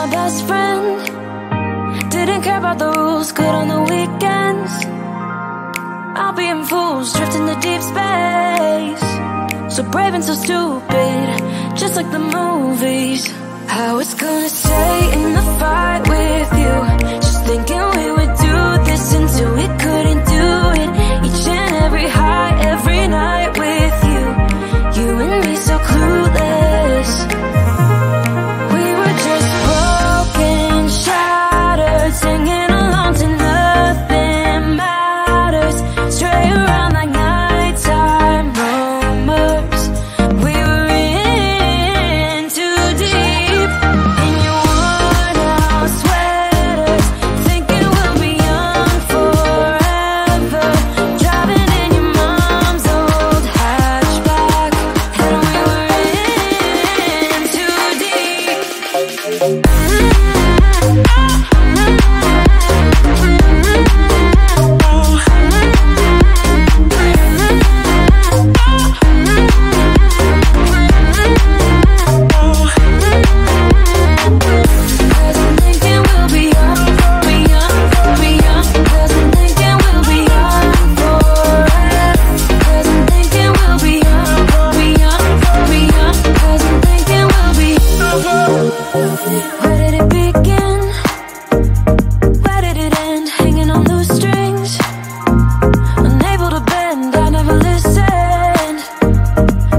my best friend. Didn't care about the rules, good on the weekends. I'll be in fools, drifting to deep space. So brave and so stupid, just like the movies. I was gonna stay in the fight with you, just thinking we would do this until we couldn't do it. Each and every high, every night with you. You and me so clueless. We were just broken, shattered, singing along to nothing matters. Stray around like nighttime rumors. We were in too deep. In your worn out sweaters, thinking we'll be young forever. Driving in your mom's old hatchback, and we were in too deep. Cause I'm thinking we'll be young, be young, be young. Cause I'm thinking we'll be young forever. Cause I'm thinking we'll be young, be young, be young. Cause I'm thinking we'll be. Where did it begin? Where did it end? Hanging on loose strings, unable to bend. I never listened,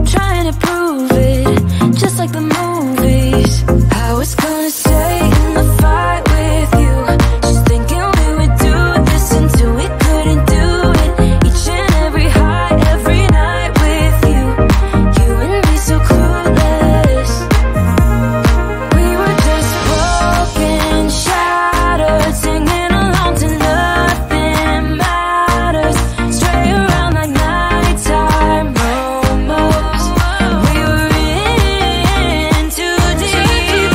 trying to prove it, just like the movies. I was gonna stay in the fight with you, just thinking we would do this until we couldn't do it. Each and every high, every night with you. You and me so clueless. We were just broken, shattered, singing along to nothing matters. Stray around like nighttime rumors. We were in too deep.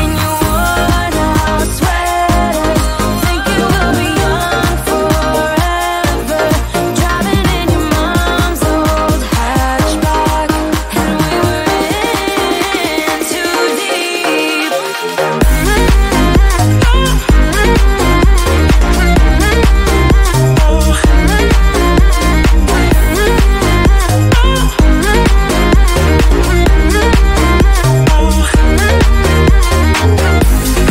In your worn out sweaters, thinking we'll be young forever. Driving in your mom's old hatchback, and we were in too deep.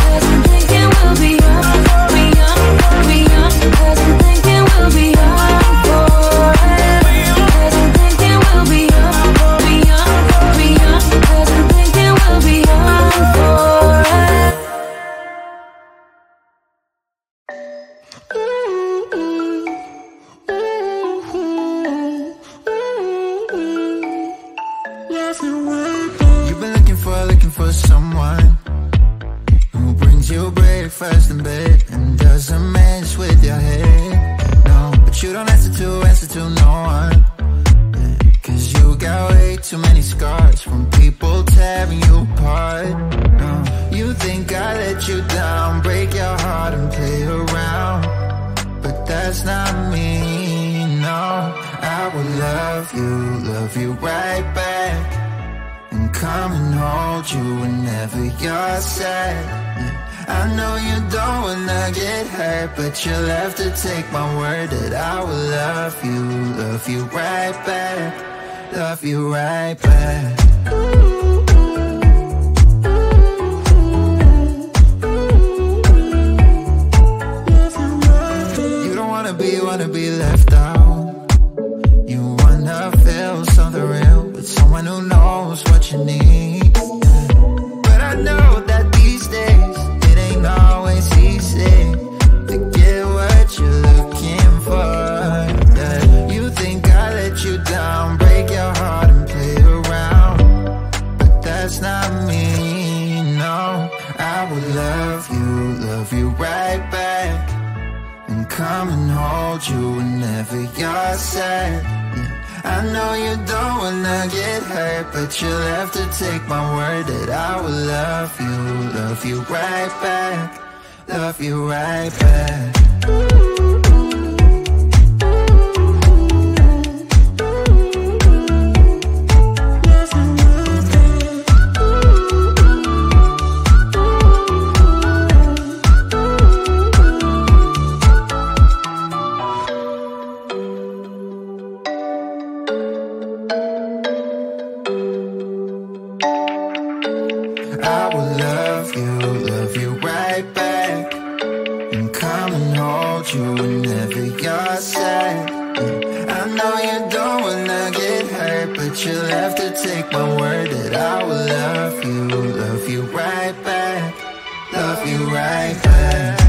Cause I'm thinking we'll be young, be young, be young. Cause I'm thinking we'll be young forever. Cause I'm thinking we'll be young, be young, be young. Cause I'm thinking we'll be young forever. You've been looking for someone who brings you breakfast in bed and doesn't mess with your head. No, but you don't answer to no one. Yeah, 'cause you got way too many scars from people tearing you apart. No, you think I let you down, break your heart and play around, but that's not me. No, I will love you right back, and come and hold you whenever you're sad. Yeah, I know you don't wanna get hurt, but you'll have to take my word that I will love you right back, love you right back. You don't wanna be left out. You wanna feel something real with someone who knows what you need. But I know that these days it ain't always easy to get what you're looking for. Yeah, you think I let you down, break your heart and play around, but that's not me. No, I will love you right back, and come and hold you whenever you're sad. Yeah, I know you don't wanna get hurt, but you'll have to take my word that I will love you right back, love you right back. said. I know you don't wanna get hurt, but you'll have to take my word that I will love you right back, love you right back.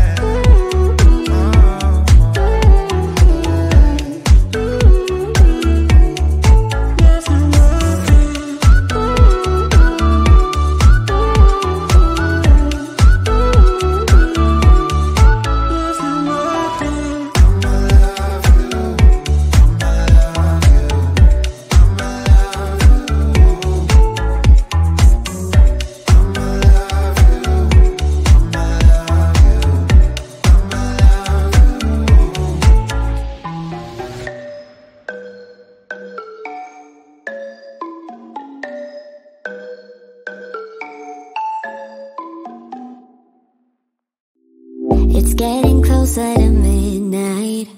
It's getting closer to midnight.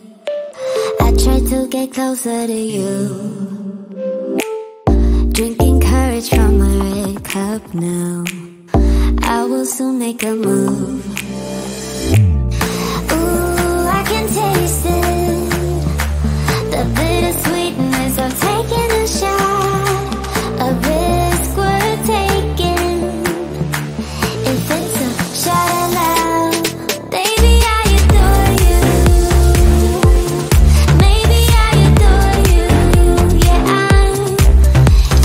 I try to get closer to you. Drinking courage from my red cup now. I will soon make a move. Ooh, I can taste it. The bittersweetness of taking a shot. A risk worth taking. If it's a shot at love, baby, I adore you. Maybe I adore you. Yeah, I'm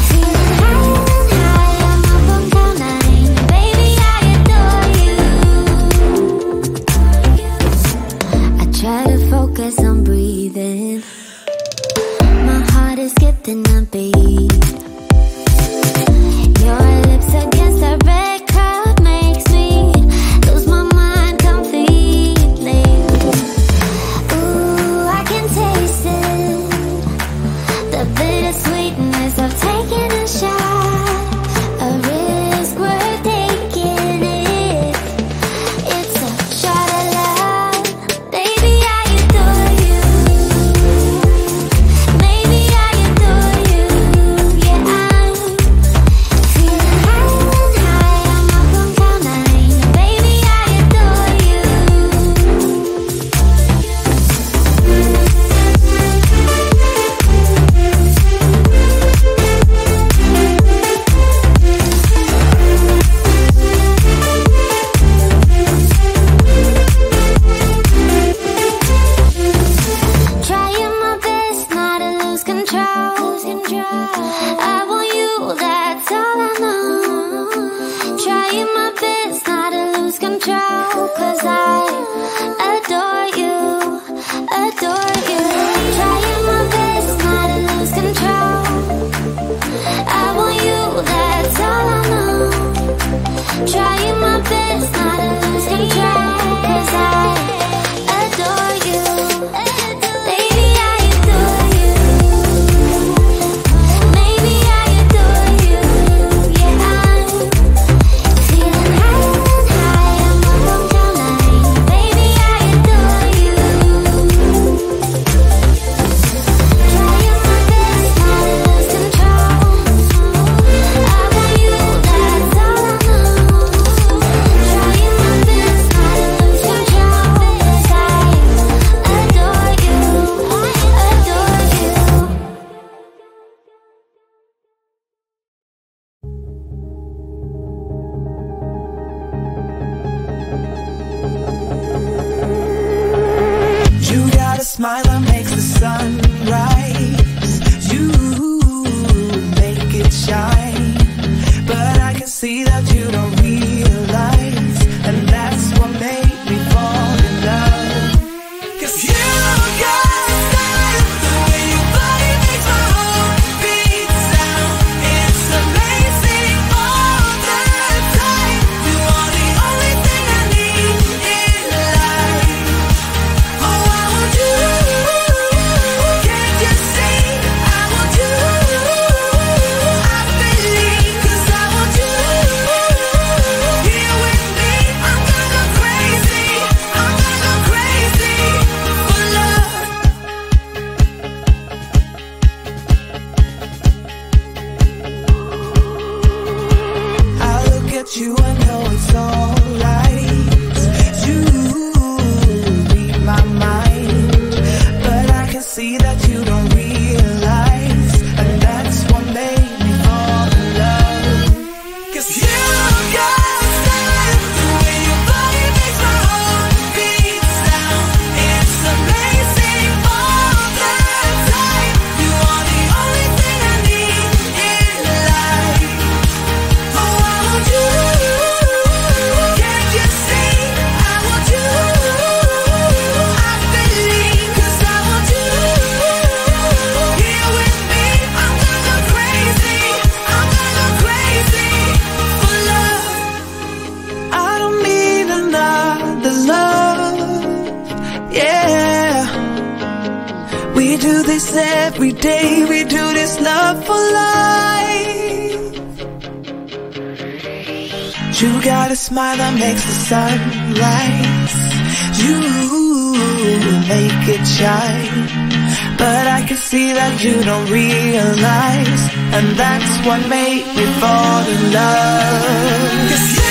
feeling high. I'm up on cloud nine. Baby, I adore you. I try to focus on breathing. My heart is skipping a beat. Your lips against a red cup makes me lose my mind completely. Ooh, I can taste it. The bittersweetness of taking a shot. A risk worth taking it. It's a shot at love. Baby, I adore you. Maybe I adore you. Yeah, I'm feeling high. I'm up on cloud nine. Baby, I adore you. Trying my best not to lose control. I want you, that's all I know. Trying my best not to lose control. 'Cause I adore you, adore you. Trying my best not to lose control. I want you, that's all I know. Trying my best not to lose control. 'Cause I adore you. Baby, I adore you. Maybe I adore you. Yeah, I'm feeling high. I'm up on cloud nine. Baby, I adore you. Trying my best not to lose control. I want you, that's all I know. Trying my best not to lose control. 'Cause I adore you, adore you. You got a smile that makes the sun rise. You make it shine. But I can see that you don't realize. And that's what made me fall in love. 'Cause you got style. The way your body makes my heart beat sound. It's amazing all the time. You are the only thing I need in life. Oh, I want you. We do this every day, we do this love for life. You got a smile that makes the sun rise. You make it shine, but I can see that you don't realize, and that's what made me fall in love. 'Cause